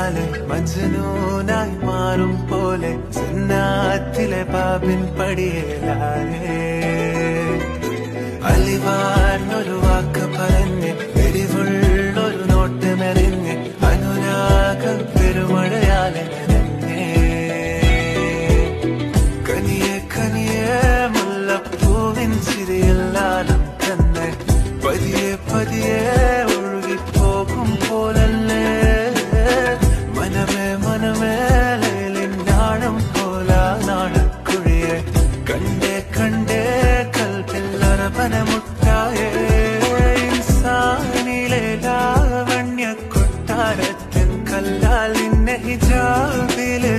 പിന്നാലെ മജ്നൂനായി മാറും പോലെ സുന്നാത്തിലെ പാപിൻ പടിയേലായേ അലിവാർന്നൊരു വാക്ക് പറഞ്ഞ് എരിവുള്ളൊരു നോട്ട് മെറിഞ്ഞ് അനുരാഗ പെരുമഴയാലെ നനഞ്ഞേ കനിയെ കനിയെ മുല്ലപ്പൂവിൻ ചിരിയെല്ലാലും തന്നെ പതിയെ പതിയെ ഒഴുകിപ്പോകും പോലല്ലേ മനമേ മനമേ ലൈലിൻ നാണം പോല നാണക്കുഴിയെ കണ്ടേ കണ്ടേ കൽപ്പിൽ അറബനമുട്ടായേ ഇൻസാനിലെ ലാവണ്യ കൊട്ടാരത്തിൻ കല്ലാൽ നിന്നെ ഹിജാബിലെ